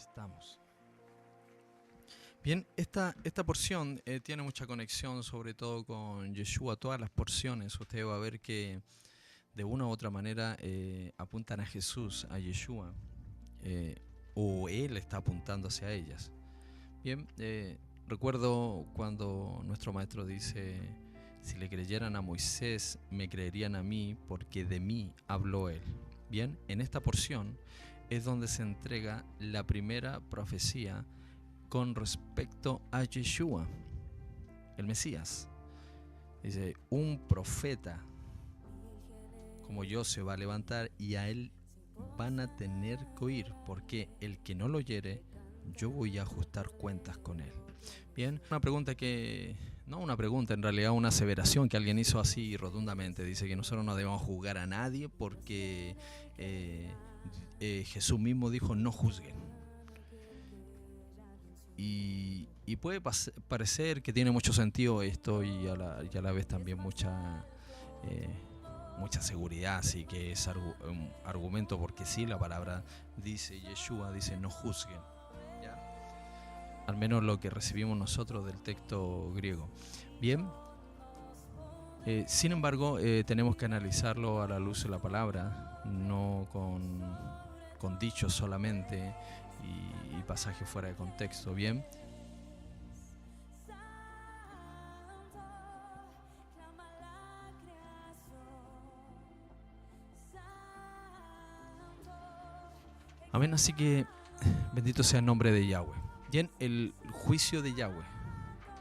Estamos. Bien, esta porción tiene mucha conexión, sobre todo con Yeshua. Todas las porciones, usted va a ver que de una u otra manera apuntan a Jesús, a Yeshua, o Él está apuntando hacia ellas. Bien, recuerdo cuando nuestro maestro dice, si le creyeran a Moisés, me creerían a mí, porque de mí habló Él. Bien, en esta porción es donde se entrega la primera profecía con respecto a Yeshua, el Mesías. Dice, un profeta como yo se va a levantar y a él van a tener que oír, porque el que no lo oyere, yo voy a ajustar cuentas con él. Bien, una pregunta que, no una pregunta, en realidad una aseveración que alguien hizo así rotundamente. Dice que nosotros no debemos juzgar a nadie porque Jesús mismo dijo, no juzguen. Y puede parecer que tiene mucho sentido esto y a la vez también mucha seguridad, así que es un argumento, porque sí, la palabra dice, Yeshua dice, no juzguen, ¿ya? Al menos lo que recibimos nosotros del texto griego. Bien, sin embargo, tenemos que analizarlo a la luz de la palabra, no con dichos solamente y pasajes fuera de contexto. Bien, amén. Así que bendito sea el nombre de Yahweh. Bien, el juicio de Yahweh.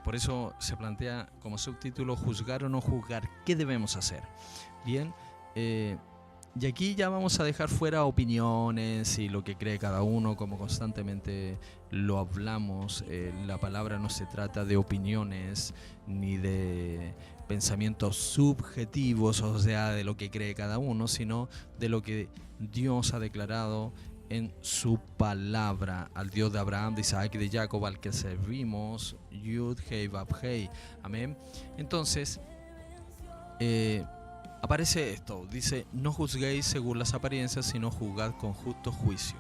Por eso se plantea como subtítulo, juzgar o no juzgar. ¿Qué debemos hacer? Bien, y aquí ya vamos a dejar fuera opiniones y lo que cree cada uno, como constantemente lo hablamos. La palabra no se trata de opiniones ni de pensamientos subjetivos, o sea, de lo que cree cada uno, sino de lo que Dios ha declarado en su palabra, al Dios de Abraham, de Isaac y de Jacob, al que servimos, Yud, Hei, Vav, Hei. Amén. Entonces, aparece esto, dice, no juzguéis según las apariencias, sino juzgad con justo juicio.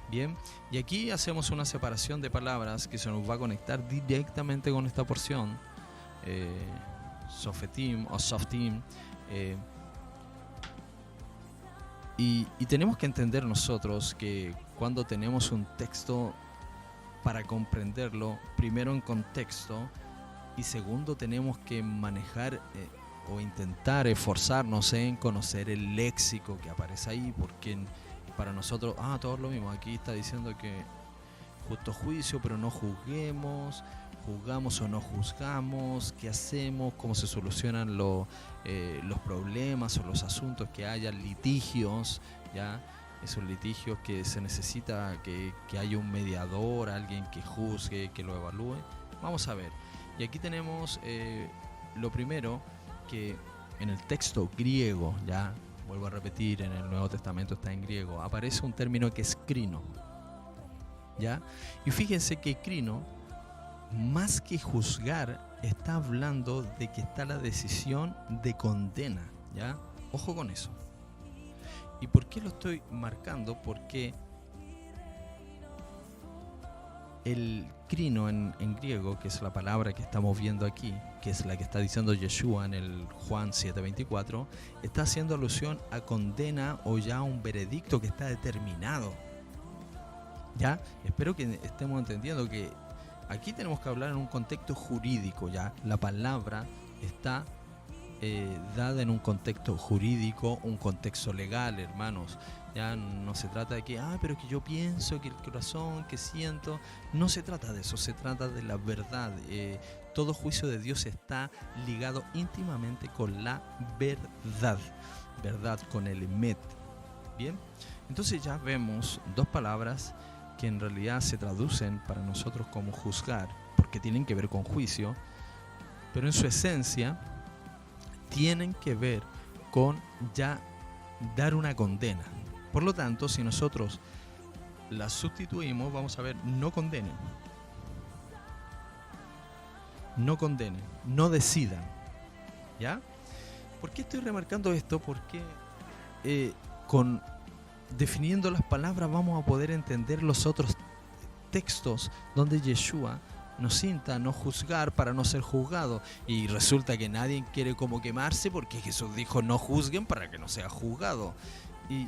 Bien, y aquí hacemos una separación de palabras que se nos va a conectar directamente con esta porción, Sofetim o Softim. Y tenemos que entender nosotros que cuando tenemos un texto, para comprenderlo, primero en contexto, y segundo tenemos que manejar o intentar esforzarnos en conocer el léxico que aparece ahí, porque para nosotros, todo es lo mismo. Aquí está diciendo que justo juicio, pero no juzguemos, juzgamos o no juzgamos, qué hacemos, cómo se solucionan los problemas o los asuntos que haya, litigios, ¿ya? Esos litigios que se necesita que haya un mediador, alguien que juzgue, que lo evalúe. Vamos a ver. Y aquí tenemos lo primero, que en el texto griego, ya vuelvo a repetir, en el Nuevo Testamento está en griego, aparece un término que es crino, ¿ya? Y fíjense que crino, más que juzgar, está hablando de que está la decisión de condena, ¿ya? Ojo con eso. ¿Y por qué lo estoy marcando? Porque el crino en griego, que es la palabra que estamos viendo aquí, que es la que está diciendo Yeshua en el Juan 7:24, está haciendo alusión a condena o ya a un veredicto que está determinado. ¿Ya? Espero que estemos entendiendo que aquí tenemos que hablar en un contexto jurídico, ¿ya? La palabra está dada en un contexto jurídico, un contexto legal, hermanos. Ya no se trata de que, pero que yo pienso, que el corazón, que siento. No se trata de eso, se trata de la verdad. Todo juicio de Dios está ligado íntimamente con la verdad. Verdad con el emet. Bien, entonces ya vemos dos palabras que en realidad se traducen para nosotros como juzgar, porque tienen que ver con juicio, pero en su esencia tienen que ver con ya dar una condena. Por lo tanto, si nosotros la sustituimos, vamos a ver, no condenen. No condenen, no decidan. ¿Ya? ¿Por qué estoy remarcando esto? Porque definiendo las palabras vamos a poder entender los otros textos donde Yeshua nos insta a no juzgar para no ser juzgado. Y resulta que nadie quiere como quemarse porque Jesús dijo no juzguen para que no sea juzgado. Y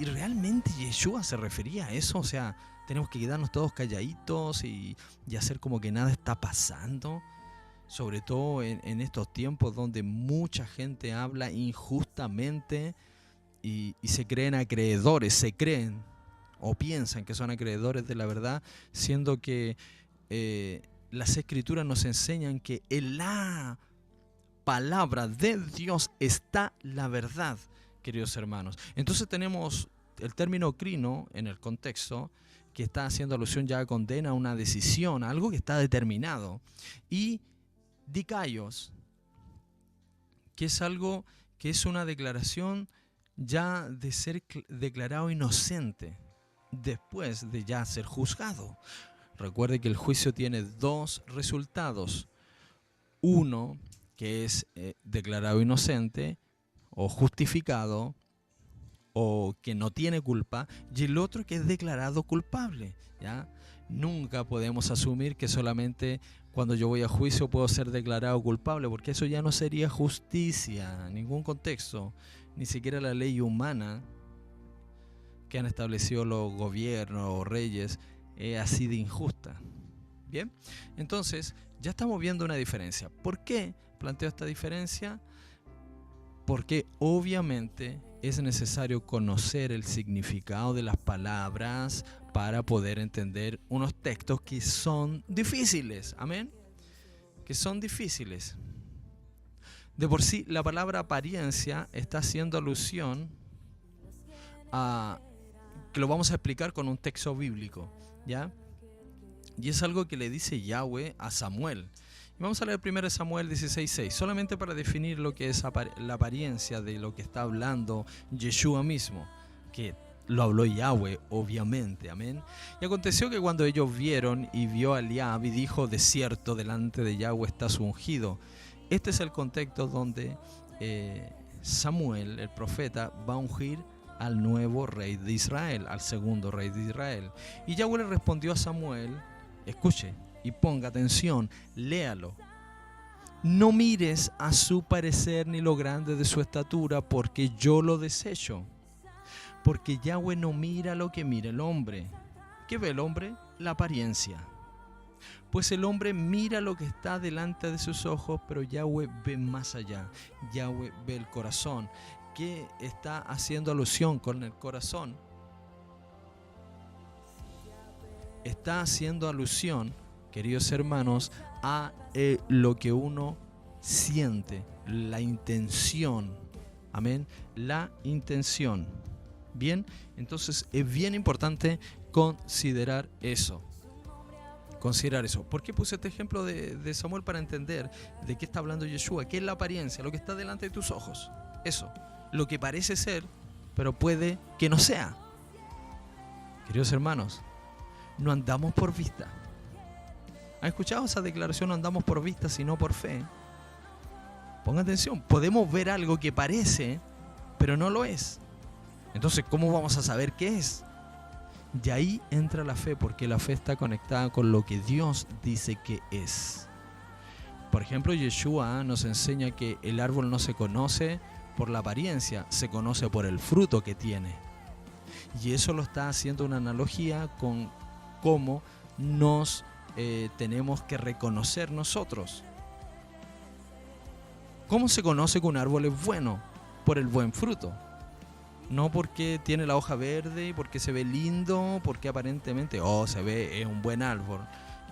realmente Yeshua se refería a eso. O sea, tenemos que quedarnos todos calladitos y hacer como que nada está pasando. Sobre todo en estos tiempos donde mucha gente habla injustamente y se creen acreedores, se creen o piensan que son acreedores de la verdad, siendo que las escrituras nos enseñan que en la palabra de Dios está la verdad, queridos hermanos. Entonces tenemos el término crino en el contexto, que está haciendo alusión ya a condena, a una decisión, a algo que está determinado. Y dikaios, que es algo que es una declaración ya de ser declarado inocente después de ya ser juzgado. Recuerde que el juicio tiene dos resultados. Uno, que es declarado inocente o justificado o que no tiene culpa, y el otro que es declarado culpable, ¿ya? Nunca podemos asumir que solamente cuando yo voy a juicio puedo ser declarado culpable, porque eso ya no sería justicia en ningún contexto, ni siquiera la ley humana que han establecido los gobiernos o reyes es así de injusta. Bien, entonces ya estamos viendo una diferencia. ¿Por qué planteo esta diferencia? Porque obviamente es necesario conocer el significado de las palabras para poder entender unos textos que son difíciles. Amén. Que son difíciles. De por sí, la palabra apariencia está haciendo alusión a que lo vamos a explicar con un texto bíblico, ¿ya? Y es algo que le dice Yahweh a Samuel. Y vamos a leer 1 Samuel 16:6, solamente para definir lo que es la apariencia de lo que está hablando Yeshua mismo, que lo habló Yahweh, obviamente, amén. Y aconteció que cuando ellos vieron y vio a Eliab y dijo, de cierto, delante de Yahweh está su ungido. Este es el contexto donde Samuel, el profeta, va a ungir al nuevo rey de Israel, al segundo rey de Israel. Y Yahweh le respondió a Samuel, escuche y ponga atención, léalo. No mires a su parecer ni lo grande de su estatura, porque yo lo desecho. Porque Yahweh no mira lo que mira el hombre. ¿Qué ve el hombre? La apariencia. Pues el hombre mira lo que está delante de sus ojos, pero Yahweh ve más allá. Yahweh ve el corazón. ¿Qué está haciendo alusión con el corazón? Está haciendo alusión, queridos hermanos, a lo que uno siente, la intención. Amén. La intención. Bien, entonces es bien importante considerar eso. ¿Por qué puse este ejemplo de Samuel? Para entender de qué está hablando Yeshua, qué es la apariencia, lo que está delante de tus ojos. Eso, lo que parece ser, pero puede que no sea. Queridos hermanos, no andamos por vista. ¿Han escuchado esa declaración? No andamos por vista, sino por fe. Pongan atención, podemos ver algo que parece, pero no lo es. Entonces, ¿cómo vamos a saber qué es? Y ahí entra la fe, porque la fe está conectada con lo que Dios dice que es. Por ejemplo, Yeshua nos enseña que el árbol no se conoce por la apariencia, se conoce por el fruto que tiene. Y eso lo está haciendo una analogía con cómo nos tenemos que reconocer nosotros. ¿Cómo se conoce que un árbol es bueno? Por el buen fruto. No porque tiene la hoja verde, porque se ve lindo, porque aparentemente, es un buen árbol.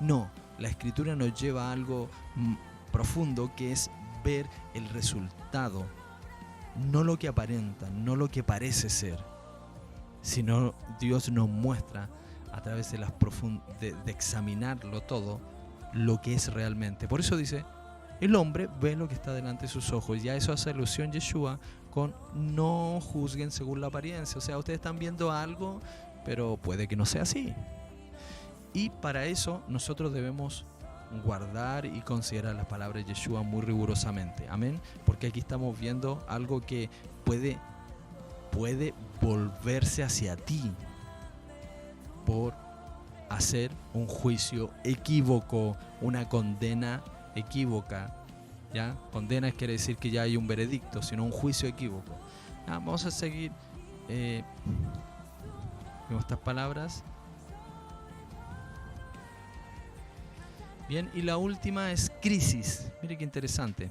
No, la escritura nos lleva a algo profundo, que es ver el resultado. No lo que aparenta, no lo que parece ser, sino Dios nos muestra a través de de examinarlo todo, lo que es realmente. Por eso dice, el hombre ve lo que está delante de sus ojos. Ya eso hace alusión Yeshua con no juzguen según la apariencia. O sea, ustedes están viendo algo, pero puede que no sea así. Y para eso nosotros debemos guardar y considerar las palabras de Yeshua muy rigurosamente. Amén. Porque aquí estamos viendo algo que puede volverse hacia ti por hacer un juicio equívoco, una condena equívoca. ¿Ya? Condena quiere decir que ya hay un veredicto, sino un juicio equívoco. Vamos a seguir con estas palabras. Bien, y la última es crisis. Mire qué interesante.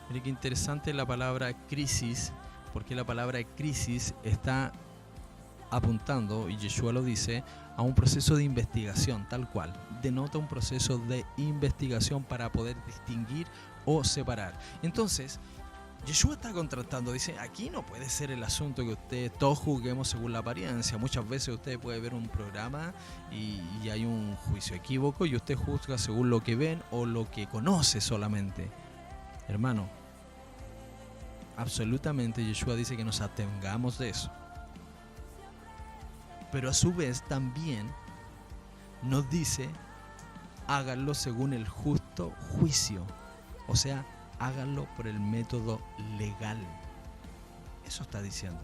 Mire qué interesante la palabra crisis, porque la palabra crisis está apuntando, y Yeshua lo dice, a un proceso de investigación, tal cual. Denota un proceso de investigación para poder distinguir o separar. Entonces, Yeshua está contrastando, dice, aquí no puede ser el asunto que ustedes todos juzguemos según la apariencia. Muchas veces usted puede ver un programa y hay un juicio equívoco y usted juzga según lo que ven o lo que conoce solamente. Hermano, absolutamente Yeshua dice que nos atengamos de eso. Pero a su vez también nos dice, háganlo según el justo juicio. O sea, háganlo por el método legal. Eso está diciendo,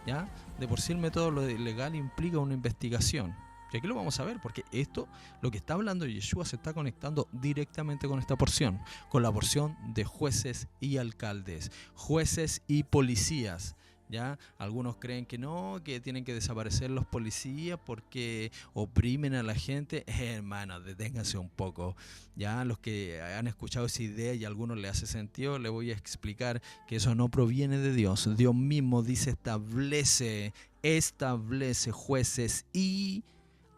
¿ya? De por sí el método legal implica una investigación. Y aquí lo vamos a ver, porque esto, lo que está hablando Yeshua, se está conectando directamente con esta porción, con la porción de jueces y alcaldes, jueces y policías. ¿Ya? Algunos creen que no, que tienen que desaparecer los policías porque oprimen a la gente. Hermanos, deténganse un poco. Ya, los que han escuchado esa idea y a algunos le hace sentido, les voy a explicar que eso no proviene de Dios. Dios mismo dice establece jueces y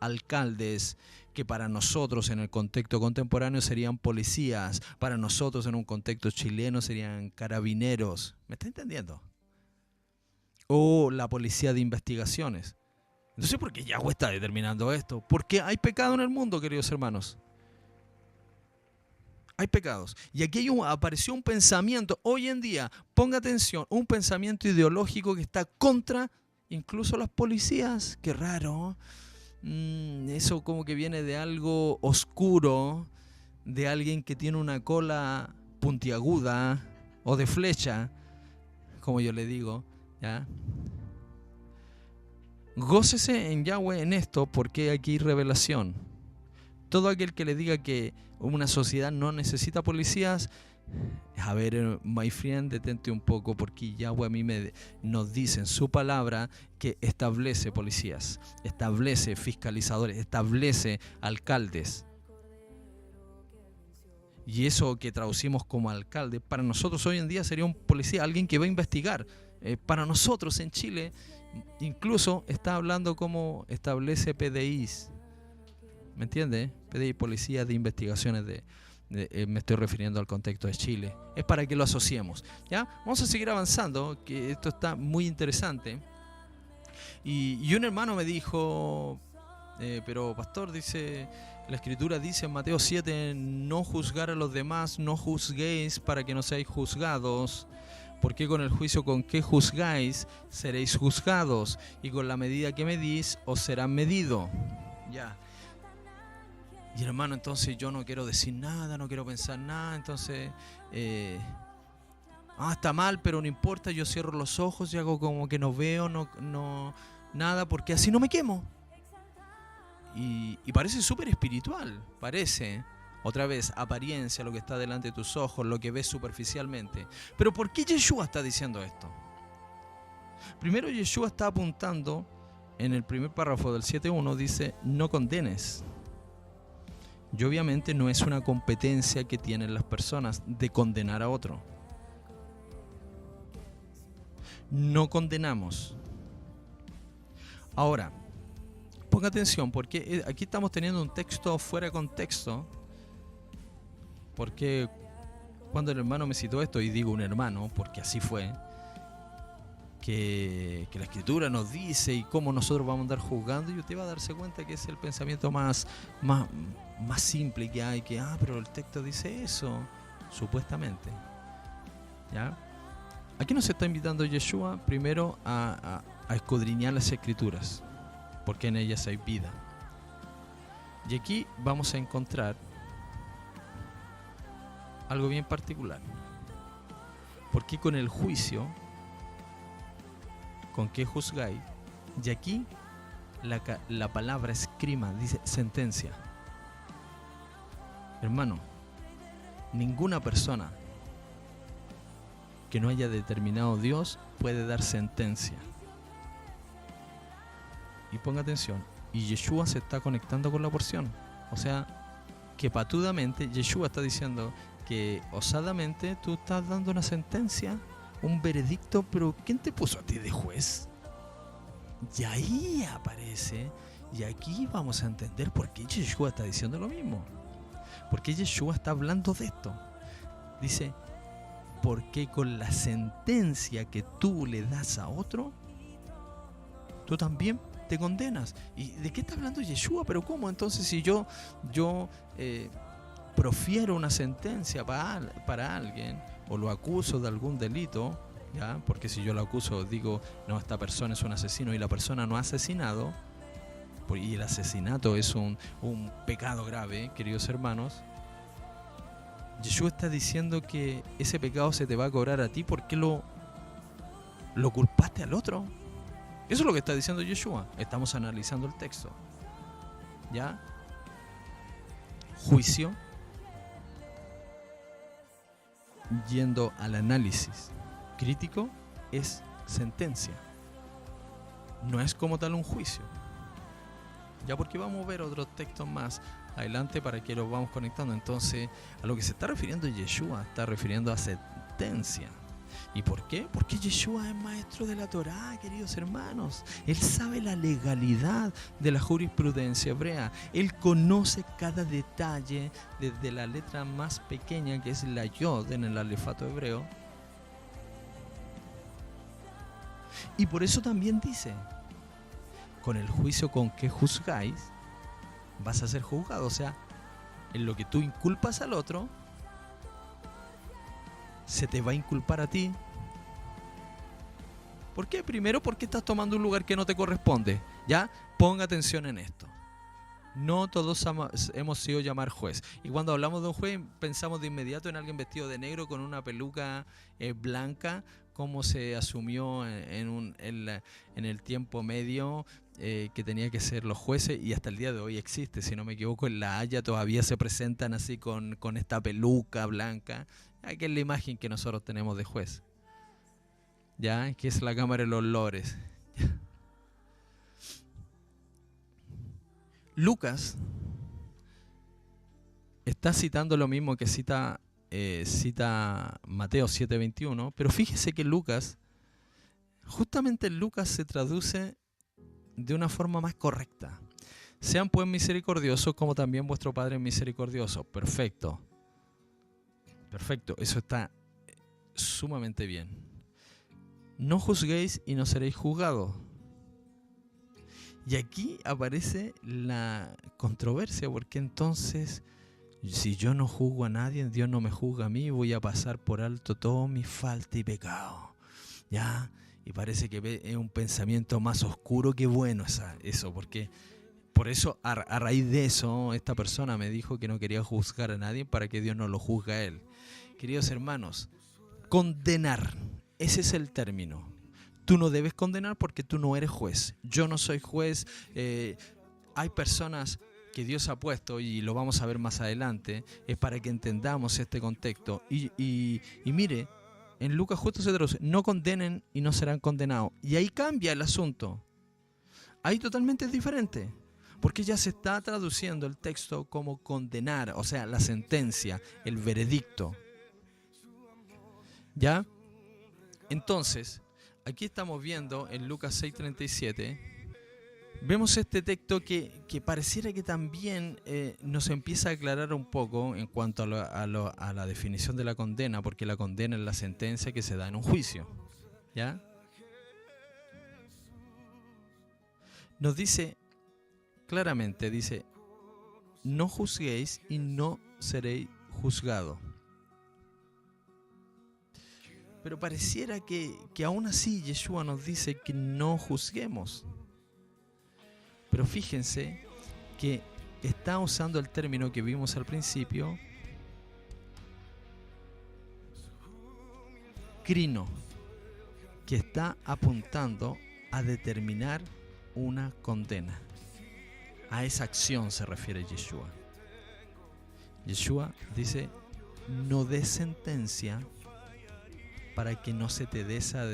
alcaldes que para nosotros en el contexto contemporáneo serían policías, para nosotros en un contexto chileno serían carabineros. ¿Me está entendiendo? O la policía de investigaciones. Entonces, ¿por qué Yahweh está determinando esto? Porque hay pecado en el mundo, queridos hermanos. Hay pecados. Y aquí apareció un pensamiento, hoy en día, ponga atención, un pensamiento ideológico que está contra incluso las policías. Qué raro. Eso como que viene de algo oscuro, de alguien que tiene una cola puntiaguda o de flecha, como yo le digo. ¿Ya? Gócese en Yahweh en esto, porque aquí hay revelación. Todo aquel que le diga que una sociedad no necesita policías, a ver, my friend, detente un poco, porque Yahweh a mí nos dice en su palabra que establece policías, establece fiscalizadores, establece alcaldes. Y eso que traducimos como alcalde, para nosotros hoy en día sería un policía, alguien que va a investigar. Para nosotros en Chile, incluso está hablando como establece PDIs. ¿Me entiende? PDI, Policía de Investigaciones me estoy refiriendo al contexto de Chile. Es para que lo asociemos. ¿Ya? Vamos a seguir avanzando, que esto está muy interesante. Y un hermano me dijo, pero pastor, dice, la escritura dice en Mateo 7, no juzgar a los demás, no juzguéis para que no seáis juzgados. Porque con el juicio con que juzgáis, seréis juzgados, y con la medida que medís, os será medido. Ya. Y hermano, entonces yo no quiero decir nada, no quiero pensar nada, entonces, está mal, pero no importa, yo cierro los ojos y hago como que no veo, nada, porque así no me quemo. Y parece súper espiritual, parece. Otra vez, apariencia, lo que está delante de tus ojos, lo que ves superficialmente. Pero ¿por qué Yeshua está diciendo esto? Primero, Yeshua está apuntando, en el primer párrafo del 7.1, dice, no condenes. Y obviamente no es una competencia que tienen las personas de condenar a otro. No condenamos. Ahora, ponga atención, porque aquí estamos teniendo un texto fuera de contexto. Porque cuando el hermano me citó esto, y digo un hermano, porque así fue, que la escritura nos dice y cómo nosotros vamos a andar juzgando, y usted va a darse cuenta que es el pensamiento más simple que hay, que, pero el texto dice eso, supuestamente. ¿Ya? Aquí nos está invitando Yeshua primero a escudriñar las escrituras, porque en ellas hay vida. Y aquí vamos a encontrar algo bien particular, porque con el juicio con que juzgáis, y aquí la palabra escrima, dice sentencia. Hermano, ninguna persona que no haya determinado Dios puede dar sentencia. Y ponga atención, y Yeshua se está conectando con la porción. O sea, que patudamente Yeshua está diciendo que osadamente tú estás dando una sentencia, un veredicto, pero ¿quién te puso a ti de juez? Y ahí aparece, y aquí vamos a entender por qué Yeshua está diciendo lo mismo. ¿Por qué Yeshua está hablando de esto? Dice, porque con la sentencia que tú le das a otro, tú también te condenas. ¿Y de qué está hablando Yeshua? ¿Pero cómo? Entonces, si yo profiero una sentencia para alguien, o lo acuso de algún delito, ¿ya? Porque si yo lo acuso, digo, no, esta persona es un asesino, y la persona no ha asesinado, y el asesinato es un pecado grave, queridos hermanos, Yeshua está diciendo que ese pecado se te va a cobrar a ti porque lo culpaste al otro. Eso es lo que está diciendo Yeshua. Estamos analizando el texto, ¿ya? Juicio, yendo al análisis crítico, es sentencia. No es como tal un juicio. Ya, porque vamos a ver otros textos más adelante para que los vamos conectando. Entonces, a lo que se está refiriendo Yeshua, está refiriendo a sentencia. ¿Y por qué? Porque Yeshua es maestro de la Torá, queridos hermanos. Él sabe la legalidad de la jurisprudencia hebrea. Él conoce cada detalle, desde la letra más pequeña, que es la yod en el alefato hebreo. Y por eso también dice, con el juicio con que juzgáis, vas a ser juzgado. O sea, en lo que tú inculpas al otro, se te va a inculpar a ti. ¿Por qué? Primero, porque estás tomando un lugar que no te corresponde. ¿Ya? Ponga atención en esto. No todos hemos sido llamar juez. Y cuando hablamos de un juez, pensamos de inmediato en alguien vestido de negro con una peluca blanca, como se asumió en el tiempo medio que tenía que ser los jueces, y hasta el día de hoy existe. Si no me equivoco, en La Haya todavía se presentan así con esta peluca blanca, que es la imagen que nosotros tenemos de juez, ya, que es la Cámara de los Lores. Lucas está citando lo mismo que cita Mateo 7:21, pero fíjese que justamente Lucas se traduce de una forma más correcta. Sean pues misericordiosos como también vuestro Padre es misericordioso. Perfecto. Perfecto, eso está sumamente bien. No juzguéis y no seréis juzgados. Y aquí aparece la controversia, porque entonces, si yo no juzgo a nadie, Dios no me juzga a mí, voy a pasar por alto todo mi falta y pecado. ¿Ya? Y parece que es un pensamiento más oscuro que bueno eso, porque por eso, a raíz de eso, esta persona me dijo que no quería juzgar a nadie para que Dios no lo juzgue a él. Queridos hermanos, condenar, ese es el término. Tú no debes condenar porque tú no eres juez. Yo no soy juez. Hay personas que Dios ha puesto, y lo vamos a ver más adelante, es para que entendamos este contexto. Y mire, en Lucas justo se traduce, no condenen y no serán condenados. Y ahí cambia el asunto. Ahí totalmente es diferente. Porque ya se está traduciendo el texto como condenar, o sea, la sentencia, el veredicto. ¿Ya? Entonces, aquí estamos viendo en Lucas 6:37, vemos este texto que pareciera que también nos empieza a aclarar un poco en cuanto a la definición de la condena, porque la condena es la sentencia que se da en un juicio. ¿Ya? Nos dice claramente, dice, no juzguéis y no seréis juzgados. Pero pareciera que aún así Yeshua nos dice que no juzguemos. Pero fíjense que está usando el término que vimos al principio, crino, que está apuntando a determinar una condena. A esa acción se refiere Yeshua. Yeshua dice, no des sentencia para que no se te dé esa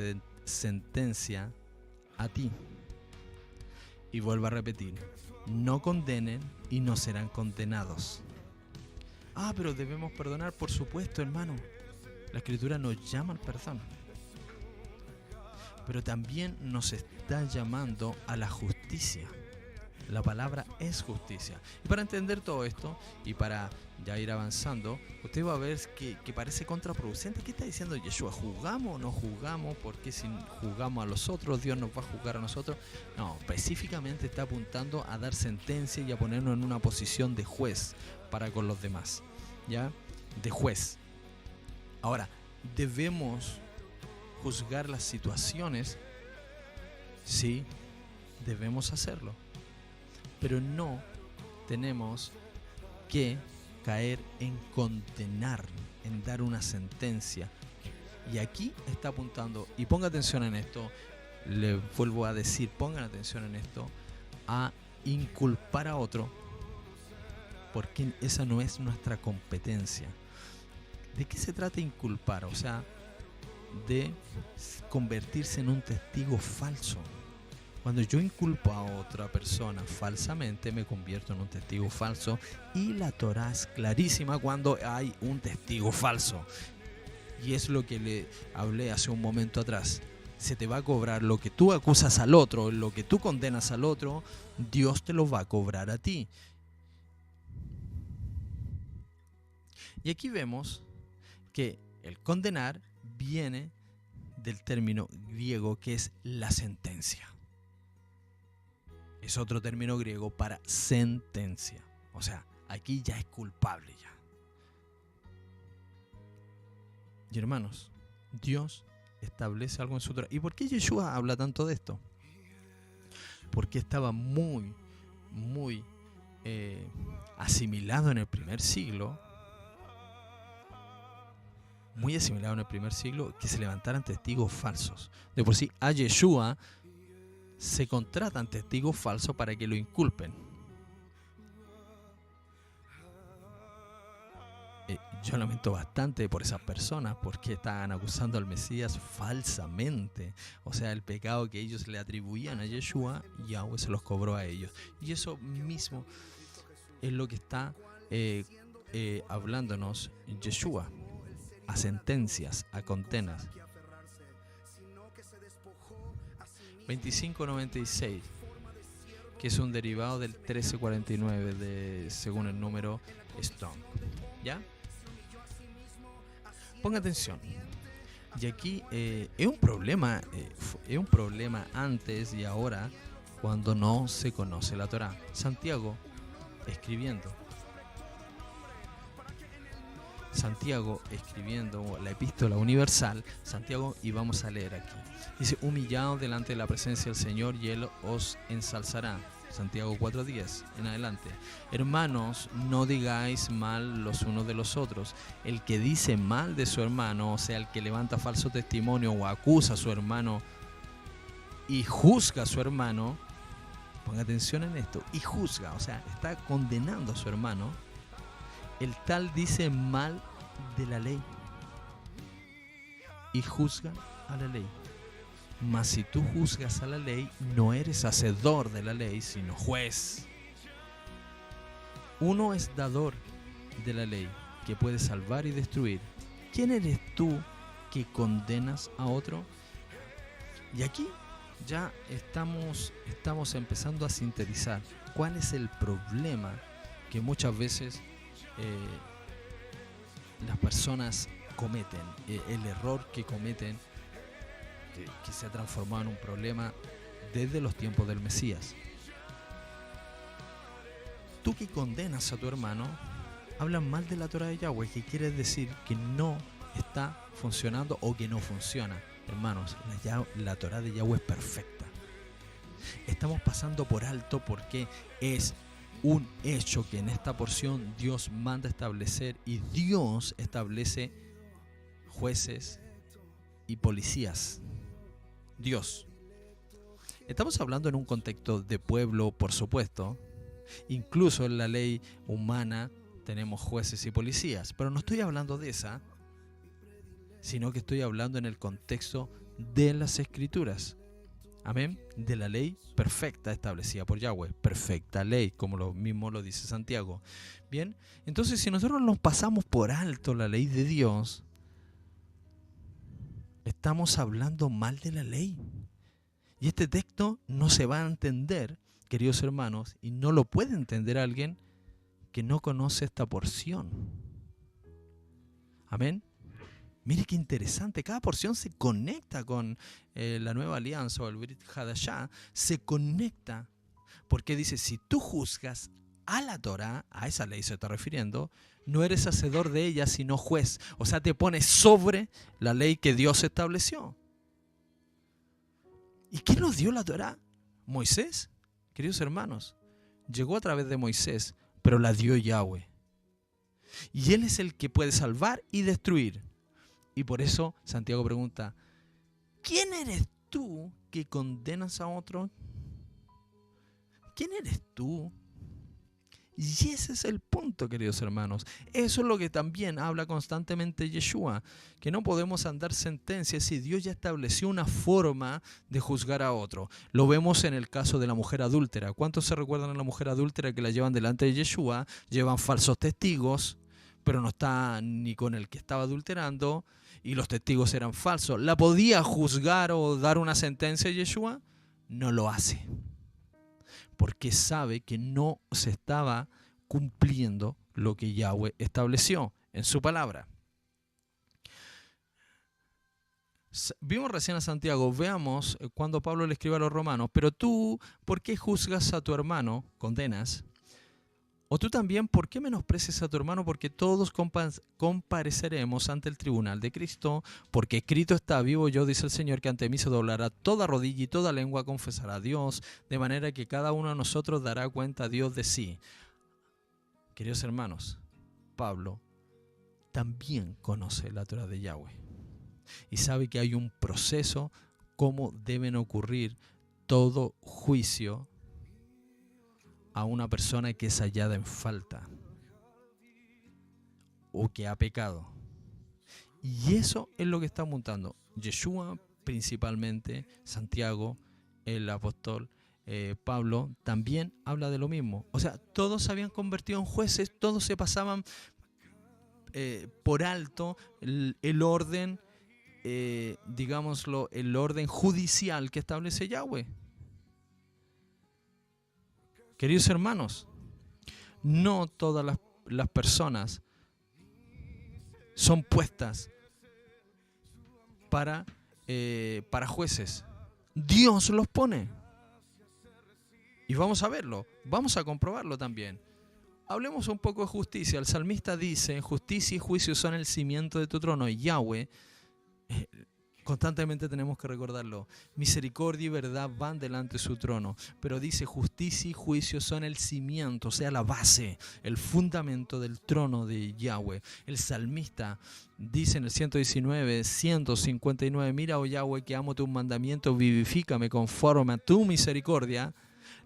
sentencia a ti. Y vuelvo a repetir, no condenen y no serán condenados. Pero debemos perdonar, por supuesto, hermano. La Escritura nos llama al perdón. Pero también nos está llamando a la justicia. La palabra es justicia. Y para entender todo esto, y para ya ir avanzando, usted va a ver que parece contraproducente. ¿Qué está diciendo Yeshua? ¿Juzgamos o no juzgamos? ¿Por qué si juzgamos a los otros, Dios nos va a juzgar a nosotros? No, específicamente está apuntando a dar sentencia y a ponernos en una posición de juez para con los demás. ¿Ya? De juez. Ahora, ¿debemos juzgar las situaciones? Sí, debemos hacerlo. Pero no tenemos que caer en condenar, en dar una sentencia. Y aquí está apuntando, y ponga atención en esto, le vuelvo a decir, pongan atención en esto, a inculpar a otro, porque esa no es nuestra competencia. ¿De qué se trata inculpar? O sea, de convertirse en un testigo falso. Cuando yo inculpo a otra persona falsamente, me convierto en un testigo falso, y la Torá es clarísima cuando hay un testigo falso. Y es lo que le hablé hace un momento atrás. Se te va a cobrar lo que tú acusas al otro, lo que tú condenas al otro, Dios te lo va a cobrar a ti. Y aquí vemos que el condenar viene del término griego que es la sentencia. Es otro término griego para sentencia. O sea, aquí ya es culpable ya. Y hermanos, Dios establece algo en su Torá. ¿Y por qué Yeshua habla tanto de esto? Porque estaba muy asimilado en el primer siglo. Muy asimilado en el primer siglo que se levantaran testigos falsos. De por sí, a Yeshua se contratan testigos falsos para que lo inculpen. Yo lamento bastante por esas personas porque estaban acusando al Mesías falsamente. O sea, el pecado que ellos le atribuían a Yeshua, Yahweh se los cobró a ellos. Y eso mismo es lo que está hablándonos Yeshua. A sentencias, a condenas. 2596, que es un derivado del 1349 según el número Strong. ¿Ya? Ponga atención. Y aquí es un problema antes y ahora cuando no se conoce la Torá. Santiago escribiendo la epístola universal, Santiago, y vamos a leer aquí. Dice, humillados delante de la presencia del Señor y Él os ensalzará. Santiago 4:10 en adelante. Hermanos, no digáis mal los unos de los otros. El que dice mal de su hermano, o sea, el que levanta falso testimonio o acusa a su hermano y juzga a su hermano, ponga atención en esto, y juzga, o sea, está condenando a su hermano, el tal dice mal de la ley y juzga a la ley. Mas si tú juzgas a la ley, no eres hacedor de la ley, sino juez. Uno es dador de la ley, que puede salvar y destruir. ¿Quién eres tú que condenas a otro? Y aquí ya estamos empezando a sintetizar cuál es el problema que muchas veces las personas cometen, el error que cometen, que se ha transformado en un problema desde los tiempos del Mesías. Tú que condenas a tu hermano, hablas mal de la Torá de Yahweh, que quiere decir que no está funcionando o que no funciona. Hermanos, la Torá de Yahweh es perfecta. Estamos pasando por alto porque es un hecho que en esta porción Dios manda establecer, y Dios establece jueces y policías. Dios. Estamos hablando en un contexto de pueblo, por supuesto. Incluso en la ley humana tenemos jueces y policías, pero no estoy hablando de esa, sino que estoy hablando en el contexto de las Escrituras. Amén. De la ley perfecta establecida por Yahweh. Perfecta ley, como lo mismo lo dice Santiago. Bien, entonces si nosotros nos pasamos por alto la ley de Dios, estamos hablando mal de la ley. Y este texto no se va a entender, queridos hermanos, y no lo puede entender alguien que no conoce esta porción. Amén. Mire qué interesante, cada porción se conecta con la nueva alianza o el Brit Hadashah, se conecta, porque dice, si tú juzgas a la Torah, a esa ley se está refiriendo, no eres hacedor de ella, sino juez. O sea, te pones sobre la ley que Dios estableció. ¿Y quién nos dio la Torah? Moisés, queridos hermanos. Llegó a través de Moisés, pero la dio Yahweh. Y Él es el que puede salvar y destruir. Y por eso Santiago pregunta, ¿quién eres tú que condenas a otro? ¿Quién eres tú? Y ese es el punto, queridos hermanos. Eso es lo que también habla constantemente Yeshua, que no podemos andar sentencias si Dios ya estableció una forma de juzgar a otro. Lo vemos en el caso de la mujer adúltera. ¿Cuántos se recuerdan a la mujer adúltera que la llevan delante de Yeshua? Llevan falsos testigos, pero no está ni con el que estaba adulterando, y los testigos eran falsos. ¿La podía juzgar o dar una sentencia a Yeshua? No lo hace, porque sabe que no se estaba cumpliendo lo que Yahweh estableció en su palabra. Vimos recién a Santiago, veamos cuando Pablo le escribe a los romanos, pero tú, ¿por qué juzgas a tu hermano? Condenas. O tú también, ¿por qué menosprecias a tu hermano? Porque todos compareceremos ante el tribunal de Cristo, porque escrito está, vivo yo, dice el Señor, que ante mí se doblará toda rodilla y toda lengua confesará a Dios, de manera que cada uno de nosotros dará cuenta a Dios de sí. Queridos hermanos, Pablo también conoce la Torah de Yahweh y sabe que hay un proceso, cómo deben ocurrir todo juicio a una persona que es hallada en falta o que ha pecado. Y eso es lo que está apuntando Yeshua, principalmente Santiago, el apóstol Pablo, también habla de lo mismo. O sea, todos se habían convertido en jueces, todos se pasaban por alto el orden, digámoslo, el orden judicial que establece Yahweh. Queridos hermanos, no todas las personas son puestas para jueces. Dios los pone. Y vamos a verlo, vamos a comprobarlo también. Hablemos un poco de justicia. El salmista dice, justicia y juicio son el cimiento de tu trono. Y Yahweh, constantemente tenemos que recordarlo, misericordia y verdad van delante de su trono, pero dice justicia y juicio son el cimiento, o sea la base, el fundamento del trono de Yahweh. El salmista dice en el 119, 159, mira, oh Yahweh, que amo tus mandamientos, vivifícame conforme a tu misericordia,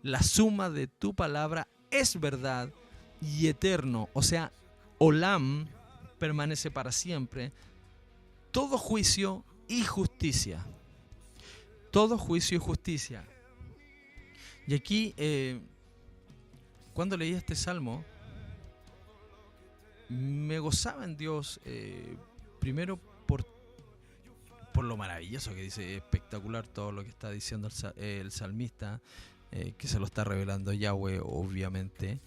la suma de tu palabra es verdad y eterno, o sea, Olam permanece para siempre, todo juicio y justicia. Todo juicio y justicia. Y aquí, cuando leí este salmo, me gozaba en Dios, primero por lo maravilloso que dice, espectacular todo lo que está diciendo el salmista, que se lo está revelando Yahweh, obviamente.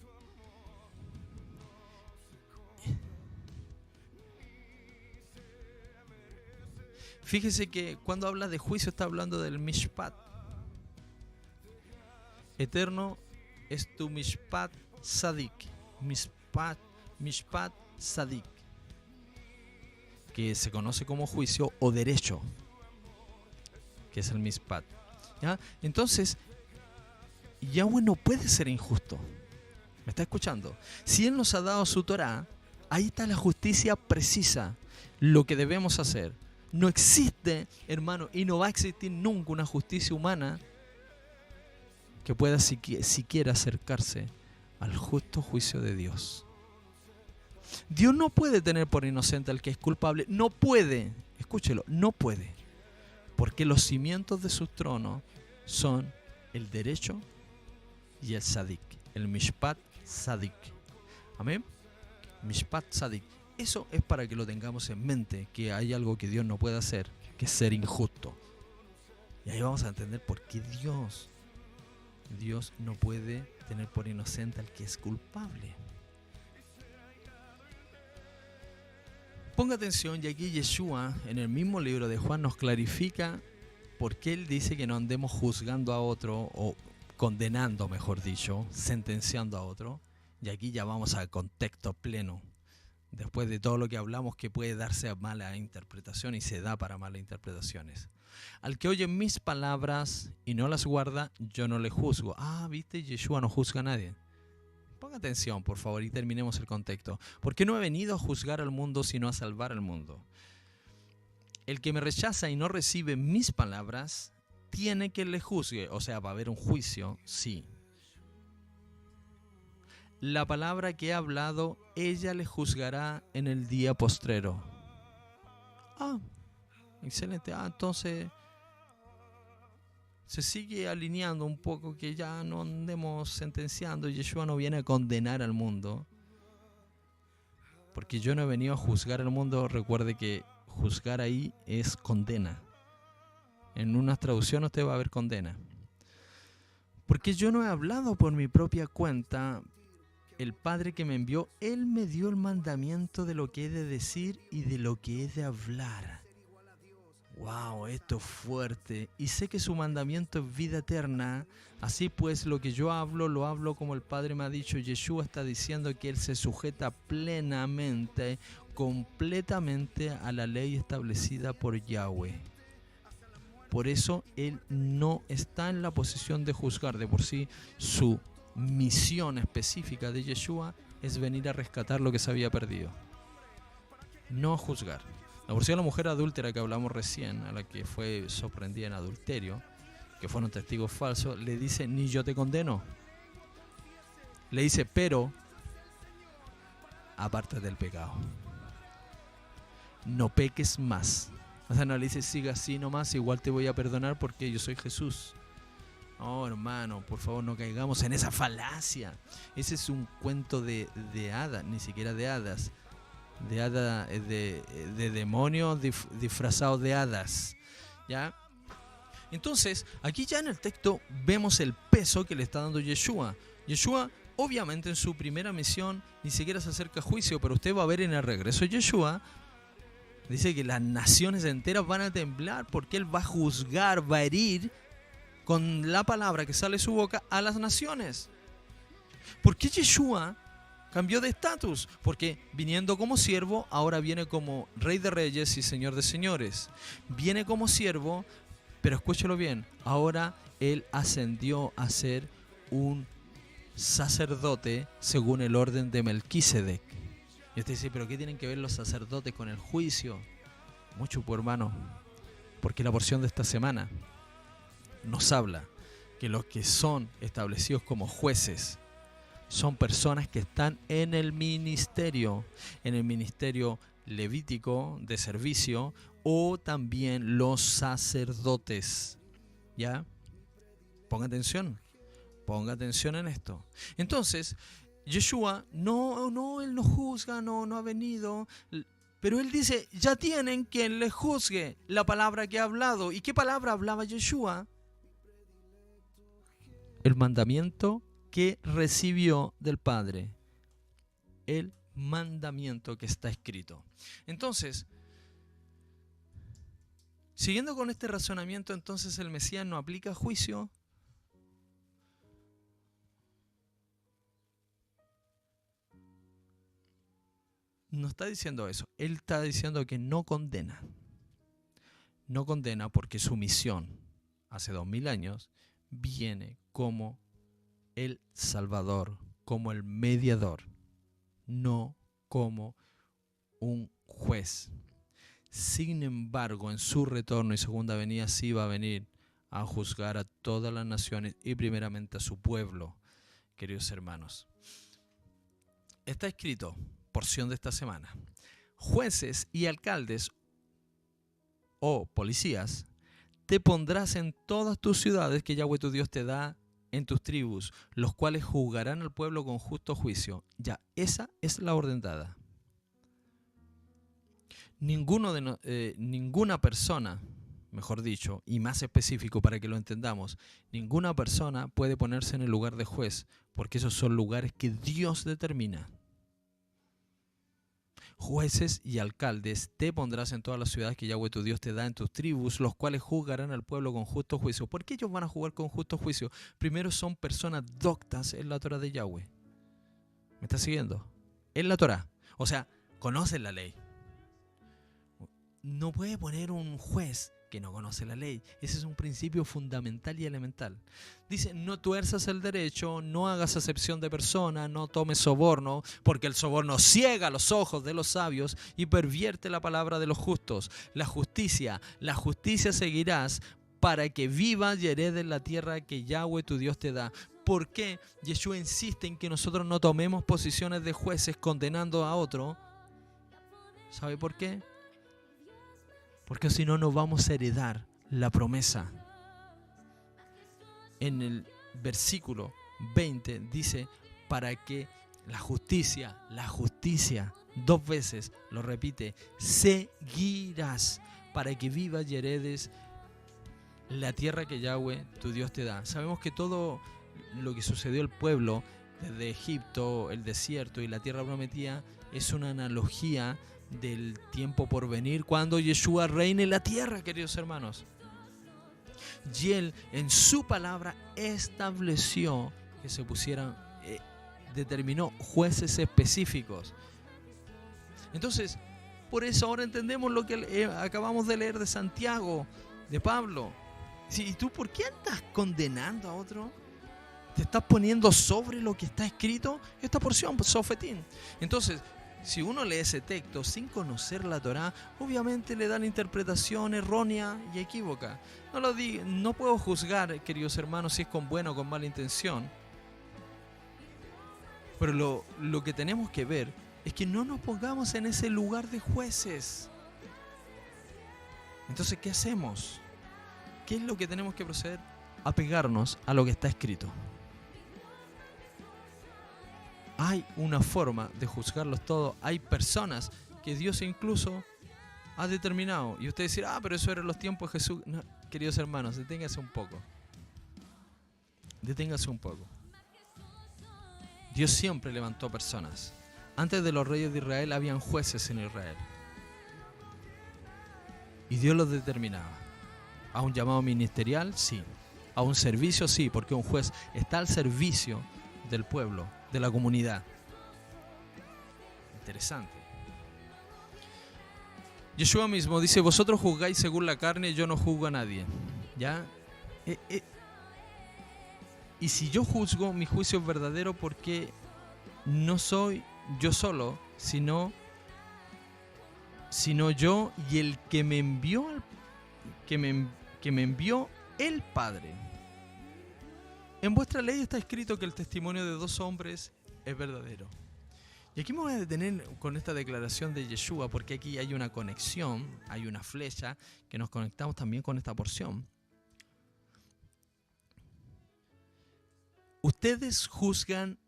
Fíjese que cuando habla de juicio está hablando del Mishpat. Eterno es tu Mishpat Sadik. Mishpat Sadik. Que se conoce como juicio o derecho. Que es el Mishpat. ¿Ya? Entonces, Yahweh no puede ser injusto. ¿Me está escuchando? Si Él nos ha dado su Torah, ahí está la justicia precisa. Lo que debemos hacer. No existe, hermano, y no va a existir nunca una justicia humana que pueda siquiera acercarse al justo juicio de Dios. Dios no puede tener por inocente al que es culpable. No puede. Escúchelo, no puede. Porque los cimientos de su trono son el derecho y el sadik. El mishpat sadik. Amén. Mishpat sadik. Eso es para que lo tengamos en mente, que hay algo que Dios no puede hacer, que es ser injusto. Y ahí vamos a entender por qué Dios no puede tener por inocente al que es culpable. Ponga atención, y aquí Yeshua, en el mismo libro de Juan, nos clarifica por qué Él dice que no andemos juzgando a otro, o condenando, mejor dicho, sentenciando a otro. Y aquí ya vamos al contexto pleno. Después de todo lo que hablamos, que puede darse a mala interpretación y se da para malas interpretaciones. Al que oye mis palabras y no las guarda, yo no le juzgo. ¿Viste? Yeshua no juzga a nadie. Ponga atención, por favor, y terminemos el contexto. Porque no he venido a juzgar al mundo, sino a salvar al mundo. El que me rechaza y no recibe mis palabras, tiene que le juzgue. O sea, va a haber un juicio, sí. La palabra que he hablado, ella le juzgará en el día postrero. Excelente. Entonces se sigue alineando un poco, que ya no andemos sentenciando. Yeshua no viene a condenar al mundo, porque yo no he venido a juzgar al mundo. Recuerde que juzgar ahí es condena. En unas traducciones usted va a ver condena. Porque yo no he hablado por mi propia cuenta. El Padre que me envió, Él me dio el mandamiento de lo que he de decir y de lo que he de hablar. ¡Wow! Esto es fuerte. Y sé que su mandamiento es vida eterna. Así pues, lo que yo hablo, lo hablo como el Padre me ha dicho. Yeshua está diciendo que Él se sujeta plenamente, completamente a la ley establecida por Yahweh. Por eso Él no está en la posición de juzgar. De por sí, su misión específica de Yeshua es venir a rescatar lo que se había perdido, no juzgar. La porción de la mujer adúltera que hablamos recién, a la que fue sorprendida en adulterio, que fueron testigos falsos, le dice: ni yo te condeno. Le dice: pero apártate del pecado, no peques más. O sea, no le dice: siga así nomás, igual te voy a perdonar porque yo soy Jesús. No, hermano, por favor, no caigamos en esa falacia. Ese es un cuento de hadas, ni siquiera de hadas. De demonios disfrazados de hadas. ¿Ya? Entonces, aquí ya en el texto vemos el peso que le está dando Yeshua. Yeshua, obviamente, en su primera misión ni siquiera se acerca a juicio, pero usted va a ver en el regreso de Yeshua, dice que las naciones enteras van a temblar porque Él va a juzgar, va a herir con la palabra que sale de su boca a las naciones. ¿Por qué Yeshua cambió de estatus? Porque viniendo como siervo, ahora viene como Rey de Reyes y Señor de Señores. Viene como siervo, pero escúchelo bien, ahora Él ascendió a ser un sacerdote según el orden de Melquisedec. Y usted dice: ¿pero qué tienen que ver los sacerdotes con el juicio? Mucho, pues, hermano, porque la porción de esta semana nos habla que los que son establecidos como jueces son personas que están en el ministerio levítico de servicio, o también los sacerdotes. ¿Ya? Ponga atención en esto. Entonces, Yeshua, Él no juzga, no ha venido, pero Él dice: ya tienen quien les juzgue la palabra que ha hablado. ¿Y qué palabra hablaba Yeshua? El mandamiento que recibió del Padre. El mandamiento que está escrito. Entonces, siguiendo con este razonamiento, entonces el Mesías no aplica juicio. No está diciendo eso. Él está diciendo que no condena. No condena porque su misión, hace 2000 años, viene como el Salvador, como el mediador, no como un juez. Sin embargo, en su retorno y segunda venida sí va a venir a juzgar a todas las naciones y primeramente a su pueblo, queridos hermanos. Está escrito, porción de esta semana: jueces y alcaldes o policías te pondrás en todas tus ciudades que Yahweh tu Dios te da en tus tribus, los cuales juzgarán al pueblo con justo juicio. Ya, esa es la orden dada. Ninguna persona, mejor dicho, y más específico para que lo entendamos, ninguna persona puede ponerse en el lugar de juez, porque esos son lugares que Dios determina. Jueces y alcaldes te pondrás en todas las ciudades que Yahweh tu Dios te da en tus tribus, los cuales juzgarán al pueblo con justo juicio. ¿Por qué ellos van a jugar con justo juicio? Primero, son personas doctas en la Torah de Yahweh. ¿Me estás siguiendo? En la Torah. O sea, conocen la ley. No puede poner un juez que no conoce la ley. Ese es un principio fundamental y elemental. Dice: no tuerzas el derecho, no hagas acepción de persona, no tomes soborno, porque el soborno ciega los ojos de los sabios y pervierte la palabra de los justos. La justicia seguirás para que vivas y heredes la tierra que Yahweh tu Dios te da. ¿Por qué Yeshua insiste en que nosotros no tomemos posiciones de jueces condenando a otro? ¿Sabe por qué? Porque si no, no vamos a heredar la promesa. En el versículo 20 dice: para que la justicia, 2 veces lo repite, seguirás, para que vivas y heredes la tierra que Yahweh tu Dios te da. Sabemos que todo lo que sucedió al pueblo desde Egipto, el desierto y la tierra prometida es una analogía del tiempo por venir, cuando Yeshua reine en la tierra, queridos hermanos. Y Él en su palabra estableció que se pusieran, determinó jueces específicos. Entonces, por eso ahora entendemos lo que acabamos de leer de Santiago, de Pablo. ¿Y tú por qué andas condenando a otro? ¿Te estás poniendo sobre lo que está escrito? Esta porción, Sofetín. Entonces, si uno lee ese texto sin conocer la Torá, obviamente le dan interpretación errónea y equívoca. No puedo juzgar, queridos hermanos, si es con buena o con mala intención. Pero lo que tenemos que ver es que no nos pongamos en ese lugar de jueces. Entonces, ¿qué hacemos? ¿Qué es lo que tenemos que proceder? Apegarnos a lo que está escrito. Hay una forma de juzgarlos todos. Hay personas que Dios incluso ha determinado. Y usted dirá: pero eso eran los tiempos de Jesús. No, queridos hermanos, deténgase un poco. Deténgase un poco. Dios siempre levantó personas. Antes de los reyes de Israel habían jueces en Israel. Y Dios los determinaba. A un llamado ministerial, sí. A un servicio, sí, porque un juez está al servicio del pueblo, de la comunidad. Interesante. Yeshua mismo dice: vosotros juzgáis según la carne, yo no juzgo a nadie. ¿Ya? Y si yo juzgo, mi juicio es verdadero, porque no soy yo solo, sino yo y el que me envió, que me envió el Padre. En vuestra ley está escrito que el testimonio de 2 hombres es verdadero. Y aquí me voy a detener con esta declaración de Yeshua, porque aquí hay una conexión, hay una flecha que nos conectamos también con esta porción. Ustedes juzgan,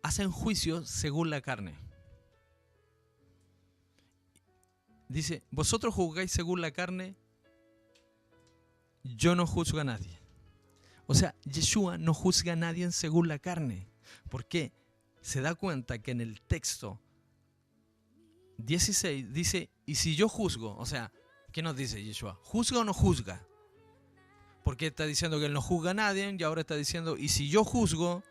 hacen juicio según la carne. Dice: vosotros juzgáis según la carne, yo no juzgo a nadie. O sea, Yeshua no juzga a nadie según la carne. ¿Por qué? Se da cuenta que en el texto 16 dice: y si yo juzgo, o sea, ¿qué nos dice Yeshua? ¿Juzga o no juzga? Porque está diciendo que Él no juzga a nadie, y ahora está diciendo: y si yo juzgo.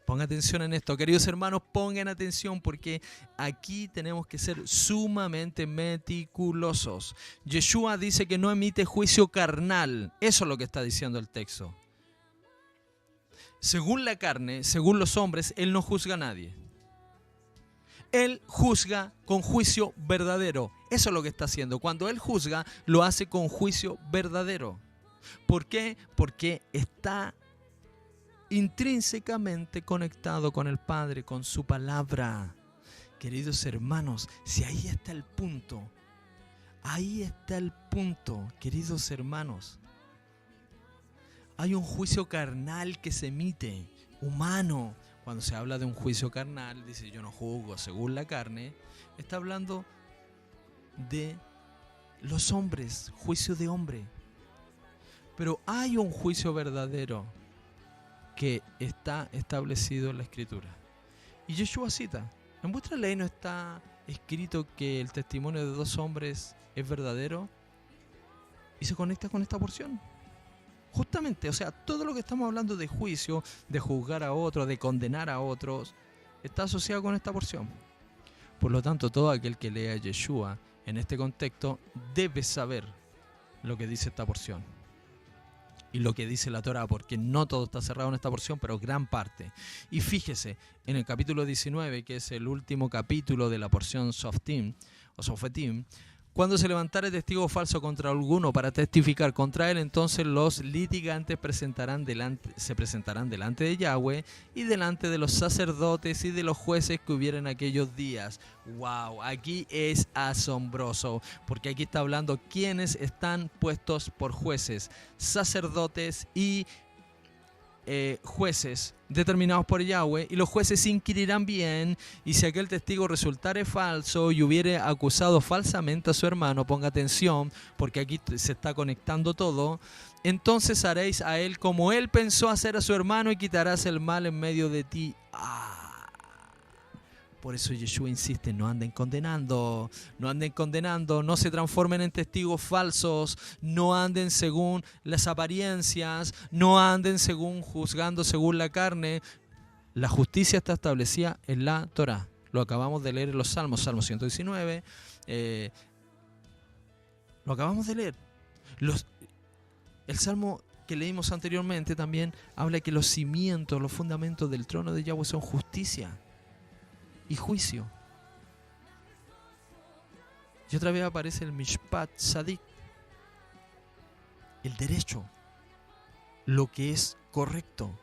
Pongan atención en esto, queridos hermanos, pongan atención, porque aquí tenemos que ser sumamente meticulosos. Yeshua dice que no emite juicio carnal. Eso es lo que está diciendo el texto. Según la carne, según los hombres, Él no juzga a nadie. Él juzga con juicio verdadero. Eso es lo que está haciendo. Cuando Él juzga, lo hace con juicio verdadero. ¿Por qué? Porque está intrínsecamente conectado con el Padre, con su palabra. Queridos hermanos, si ahí está el punto, queridos hermanos. Hay un juicio carnal que se emite, humano. Cuando se habla de un juicio carnal, dice yo no juzgo según la carne, está hablando de los hombres, juicio de hombre. Pero hay un juicio verdadero que está establecido en la Escritura. Y Yeshua cita, ¿en vuestra ley no está escrito que el testimonio de dos hombres es verdadero? Y se conecta con esta porción. Justamente, o sea, todo lo que estamos hablando de juicio, de juzgar a otros, de condenar a otros, está asociado con esta porción. Por lo tanto, todo aquel que lea a Yeshua en este contexto debe saber lo que dice esta porción y lo que dice la Torá, porque no todo está cerrado en esta porción, pero gran parte. Y fíjese, en el capítulo 19, que es el último capítulo de la porción Softim, o Sofetim, cuando se levantare testigo falso contra alguno para testificar contra él, entonces los litigantes se presentarán delante de Yahweh y delante de los sacerdotes y de los jueces que hubiera en aquellos días. ¡Wow! Aquí es asombroso, porque aquí está hablando quienes están puestos por jueces, sacerdotes y jueces determinados por Yahweh, y los jueces inquirirán bien, y si aquel testigo resultare falso y hubiere acusado falsamente a su hermano, ponga atención, porque aquí se está conectando todo, entonces haréis a él como él pensó hacer a su hermano y quitarás el mal en medio de ti. Por eso Yeshua insiste, no anden condenando, no se transformen en testigos falsos, no anden según las apariencias, no anden juzgando según la carne. La justicia está establecida en la Torá. Lo acabamos de leer en los Salmos, Salmo 119. Lo acabamos de leer. El Salmo que leímos anteriormente también habla que los cimientos, los fundamentos del trono de Yahweh son justicia y juicio. Y otra vez aparece el Mishpat Sadik, el derecho, lo que es correcto.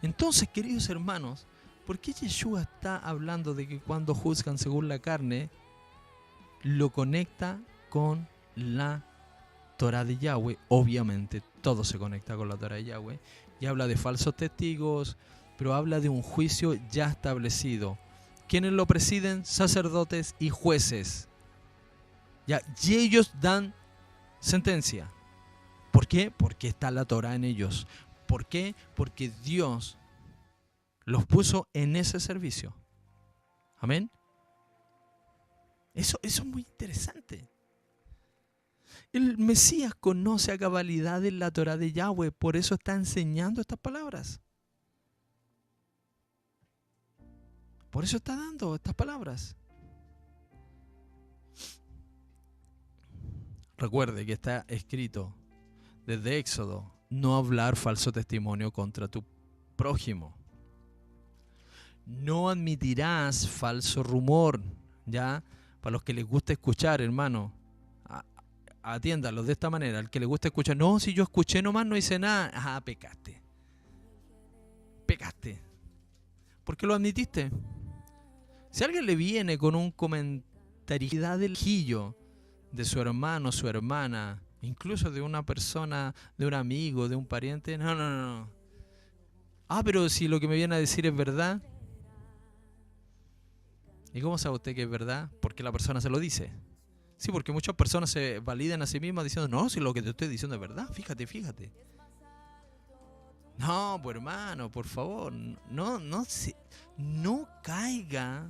Entonces, queridos hermanos, ¿por qué Yeshua está hablando de que cuando juzgan según la carne, lo conecta con la Torah de Yahweh? Obviamente, todo se conecta con la Torah de Yahweh. Y habla de falsos testigos, pero habla de un juicio ya establecido. ¿Quiénes lo presiden? Sacerdotes y jueces. ¿Ya? Y ellos dan sentencia. ¿Por qué? Porque está la Torah en ellos. ¿Por qué? Porque Dios los puso en ese servicio. Amén. Eso es muy interesante. El Mesías conoce a cabalidad en la Torah de Yahweh, por eso está enseñando estas palabras. Por eso está dando estas palabras. Recuerde que está escrito desde Éxodo, no hablar falso testimonio contra tu prójimo. No admitirás falso rumor, ¿ya? Para los que les gusta escuchar, hermano, atiéndalos de esta manera. Al que le gusta escuchar, no, si yo escuché nomás no hice nada. Ajá, pecaste. Pecaste. ¿Por qué lo admitiste? Si alguien le viene con un comentario del quillo de su hermano, su hermana, incluso de una persona, de un amigo, de un pariente, no. Pero si lo que me viene a decir es verdad. ¿Y cómo sabe usted que es verdad? Porque la persona se lo dice. Sí, porque muchas personas se validan a sí mismas diciendo, no, si lo que te estoy diciendo es verdad, fíjate. No, pues hermano, por favor, no caiga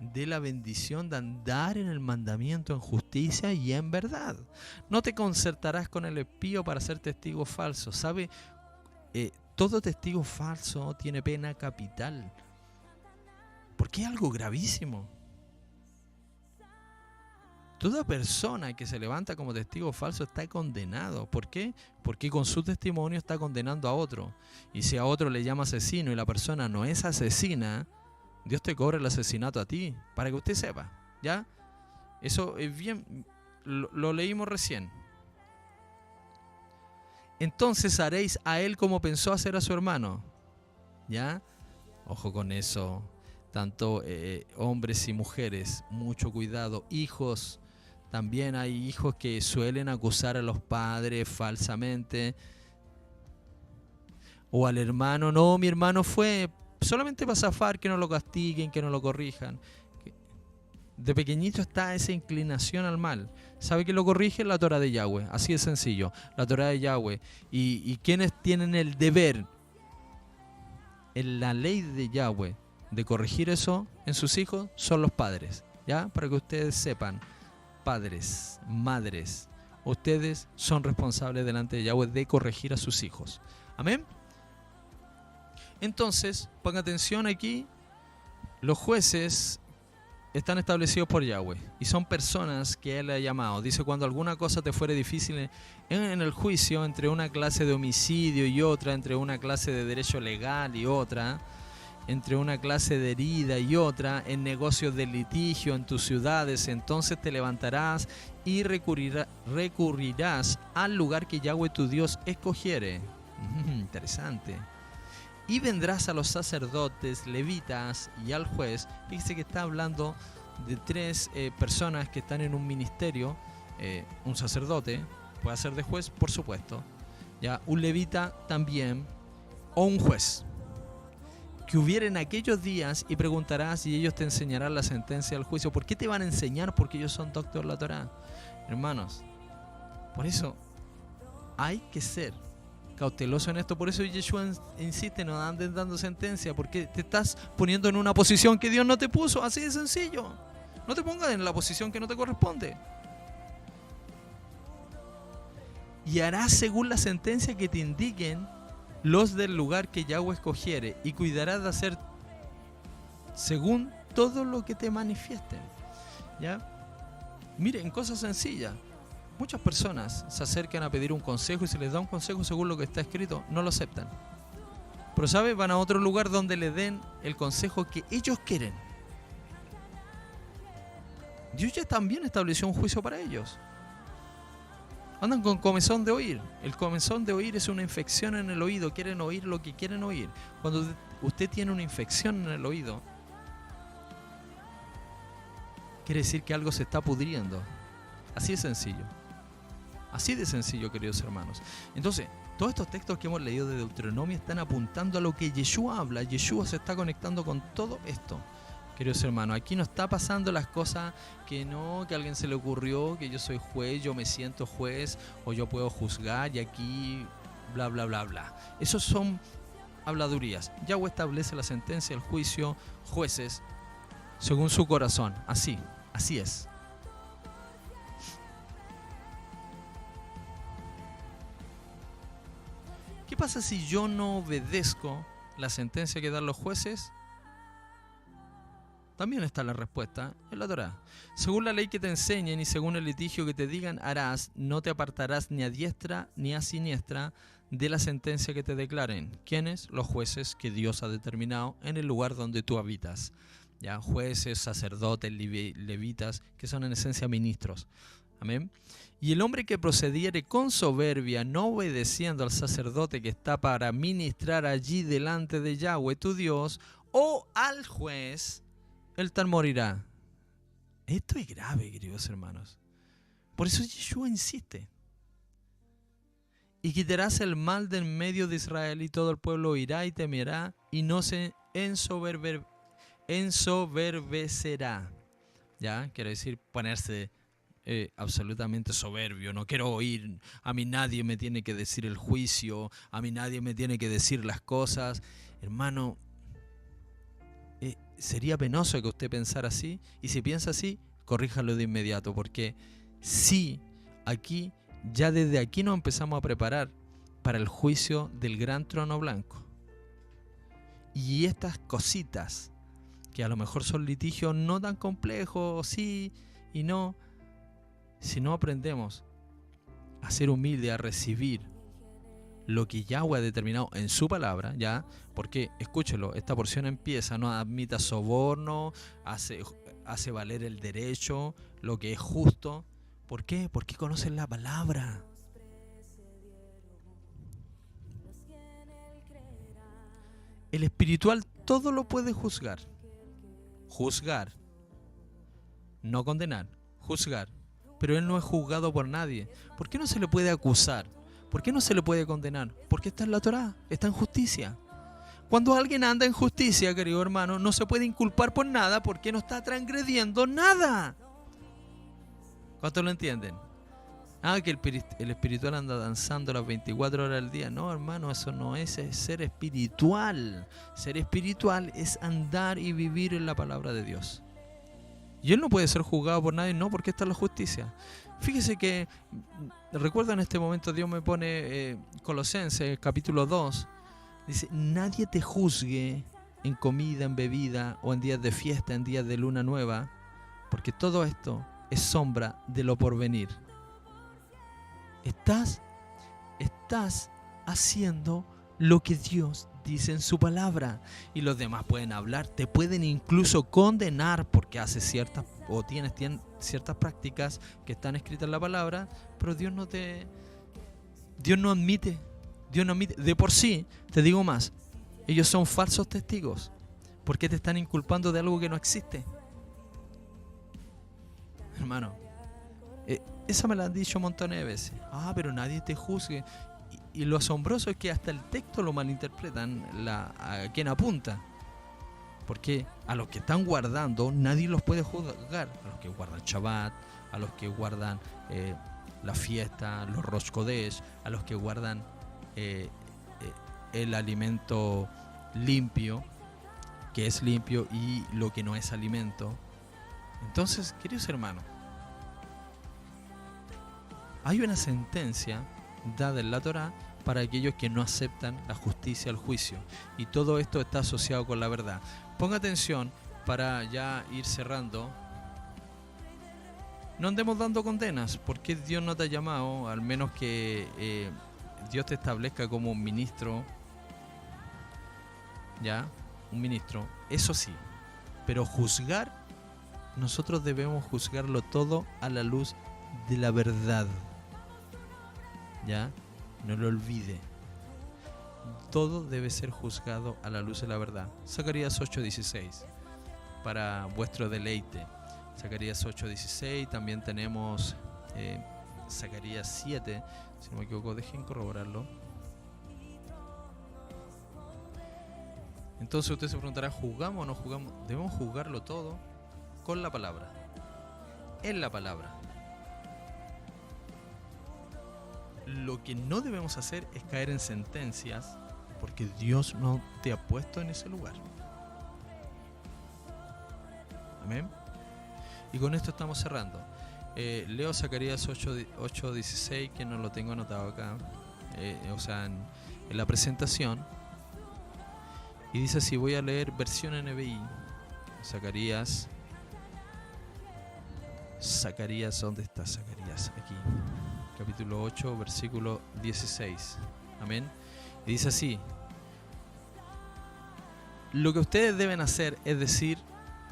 de la bendición de andar en el mandamiento en justicia y en verdad. No te concertarás con el espío para ser testigo falso. ¿Sabe? Todo testigo falso tiene pena capital. Porque es algo gravísimo. Toda persona que se levanta como testigo falso está condenado. ¿Por qué? Porque con su testimonio está condenando a otro. Y si a otro le llama asesino y la persona no es asesina, Dios te cobra el asesinato a ti, para que usted sepa, ¿ya? Eso es bien lo leímos recién. Entonces haréis a él como pensó hacer a su hermano. ¿Ya? Ojo con eso. Tanto hombres y mujeres, mucho cuidado. Hijos, también hay hijos que suelen acusar a los padres falsamente. O al hermano, no, mi hermano fue solamente para zafar, que no lo castiguen, que no lo corrijan. De pequeñito está esa inclinación al mal. ¿Sabe que lo corrige? La Torá de Yahweh. Así de sencillo. La Torá de Yahweh. ¿Y quienes tienen el deber en la ley de Yahweh de corregir eso en sus hijos? Son los padres. ¿Ya? Para que ustedes sepan. Padres, madres, ustedes son responsables delante de Yahweh de corregir a sus hijos. Amén. Entonces, ponga atención aquí. Los jueces están establecidos por Yahweh y son personas que Él ha llamado. Dice, cuando alguna cosa te fuere difícil en el juicio, entre una clase de homicidio y otra, entre una clase de derecho legal y otra, entre una clase de herida y otra, en negocios de litigio en tus ciudades, entonces te levantarás y recurrirás al lugar que Yahweh tu Dios escogiere. Interesante. Y vendrás a los sacerdotes, levitas y al juez. Fíjese que está hablando de tres personas que están en un ministerio. Un sacerdote, puede ser de juez, por supuesto. ¿Ya? Un levita también, o un juez. Que hubiera en aquellos días, y preguntarás y ellos te enseñarán la sentencia del juicio. ¿Por qué te van a enseñar? Porque ellos son doctores de la Torá. Hermanos, por eso hay que ser cauteloso en esto. Por eso Yeshua insiste, no andes dando sentencia, porque te estás poniendo en una posición que Dios no te puso. Así de sencillo. No te pongas en la posición que no te corresponde. Y harás según la sentencia que te indiquen los del lugar que Yahweh escogiere, y cuidarás de hacer según todo lo que te manifiesten. ¿Ya? Miren, cosas sencillas. Muchas personas se acercan a pedir un consejo y se les da un consejo según lo que está escrito, no lo aceptan. Pero ¿sabes? Van a otro lugar donde le den el consejo que ellos quieren. Dios ya también estableció un juicio para ellos. Andan con comezón de oír. El comezón de oír es una infección en el oído. Quieren oír lo que quieren oír. Cuando usted tiene una infección en el oído, quiere decir que algo se está pudriendo. Así de sencillo. Así de sencillo, queridos hermanos. Entonces, todos estos textos que hemos leído de Deuteronomio están apuntando a lo que Yeshua habla. Yeshua se está conectando con todo esto. Queridos hermanos, aquí no está pasando las cosas que no, que a alguien se le ocurrió, que yo soy juez, yo me siento juez, o yo puedo juzgar y aquí bla, bla, bla, bla. Esos son habladurías. Yahweh establece la sentencia, el juicio, jueces, según su corazón. Así es. ¿Qué pasa si yo no obedezco la sentencia que dan los jueces? También está la respuesta en la Torá. Según la ley que te enseñen y según el litigio que te digan harás, no te apartarás ni a diestra ni a siniestra de la sentencia que te declaren. ¿Quiénes? Los jueces que Dios ha determinado en el lugar donde tú habitas. ¿Ya? Jueces, sacerdotes, levitas, que son en esencia ministros. Amén. Y el hombre que procediere con soberbia, no obedeciendo al sacerdote que está para ministrar allí delante de Yahweh tu Dios, o al juez, él tal morirá. Esto es grave, queridos hermanos. Por eso Yeshua insiste. Y quitarás el mal del medio de Israel, y todo el pueblo oirá y temerá, y no se ensoberbecerá. ¿Ya? Quiere decir ponerse absolutamente soberbio. No quiero oír, a mí nadie me tiene que decir el juicio, a mí nadie me tiene que decir las cosas. Hermano, sería penoso que usted pensara así, y si piensa así, corríjalo de inmediato, porque sí, aquí, ya desde aquí nos empezamos a preparar para el juicio del gran trono blanco. Y estas cositas, que a lo mejor son litigios no tan complejos, sí y no, si no aprendemos a ser humildes, a recibir lo que Yahweh ha determinado en su palabra, ¿ya? Porque, escúchelo, esta porción empieza, no admita soborno, hace valer el derecho, lo que es justo, ¿Por qué? Porque conocen la palabra. El espiritual todo lo puede juzgar. Juzgar. No condenar. Juzgar. Pero él no es juzgado por nadie. ¿Por qué no se le puede acusar? ¿Por qué no se le puede condenar? Porque está en la Torá, está en justicia. Cuando alguien anda en justicia, querido hermano, no se puede inculpar por nada porque no está transgrediendo nada. ¿Cuántos lo entienden? Que el espiritual anda danzando las 24 horas del día. No, hermano, eso no es ser espiritual. Ser espiritual es andar y vivir en la palabra de Dios. Y él no puede ser juzgado por nadie, no, porque está en la justicia. Fíjese que, recuerdo en este momento, Dios me pone Colosenses, capítulo 2. Dice, nadie te juzgue en comida, en bebida, o en días de fiesta, en días de luna nueva, porque todo esto es sombra de lo porvenir. Estás haciendo lo que Dios dice en su palabra, y los demás pueden hablar, te pueden incluso condenar porque haces ciertas o tienes ciertas prácticas que están escritas en la palabra, pero Dios no admite, de por sí. Te digo más, ellos son falsos testigos porque te están inculpando de algo que no existe, hermano. Esa me la han dicho montones de veces. Pero nadie te juzgue. Y lo asombroso es que hasta el texto lo malinterpretan a quien apunta. Porque a los que están guardando nadie los puede juzgar. A los que guardan Shabbat, a los que guardan la fiesta, los Rosh Kodesh, a los que guardan el alimento limpio, que es limpio, y lo que no es alimento. Entonces, queridos hermanos, hay una sentencia dada en la Torá para aquellos que no aceptan la justicia, el juicio. Y todo esto está asociado con la verdad. Ponga atención para ya ir cerrando. No andemos dando condenas, porque Dios no te ha llamado, al menos que Dios te establezca como un ministro. ¿Ya? Un ministro. Eso sí. Pero juzgar, nosotros debemos juzgarlo todo a la luz de la verdad. ¿Ya? No lo olvide. Todo debe ser juzgado a la luz de la verdad. Zacarías 8:16, para vuestro deleite. Zacarías 8:16. También tenemos Zacarías 7, si no me equivoco, dejen corroborarlo. Entonces usted se preguntará, ¿juzgamos o no juzgamos? Debemos juzgarlo todo con la palabra, en la palabra. Lo que no debemos hacer es caer en sentencias, porque Dios no te ha puesto en ese lugar. Amén. Y con esto estamos cerrando. Leo Zacarías 8:16, que no lo tengo anotado acá, en la presentación. Y dice así, voy a leer versión NBI. Zacarías, ¿dónde está Zacarías? Aquí. Capítulo 8, versículo 16. Amén. Y dice así: lo que ustedes deben hacer es decir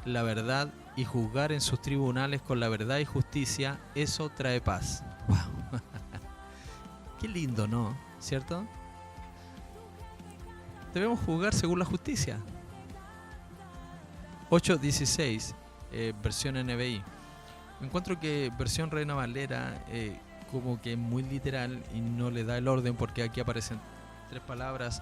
la verdad y juzgar en sus tribunales con la verdad y justicia. Eso trae paz. Wow. Qué lindo, ¿no? ¿Cierto? Debemos juzgar según la justicia. 8:16, versión NBI. Encuentro que versión Reina Valera como que es muy literal y no le da el orden, porque aquí aparecen tres palabras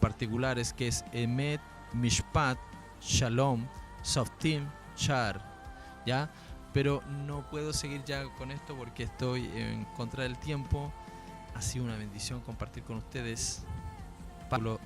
particulares, que es Emet, Mishpat, Shalom, Softim, Char. ¿Ya? Pero no puedo seguir ya con esto porque estoy en contra del tiempo. Ha sido una bendición compartir con ustedes. Pablo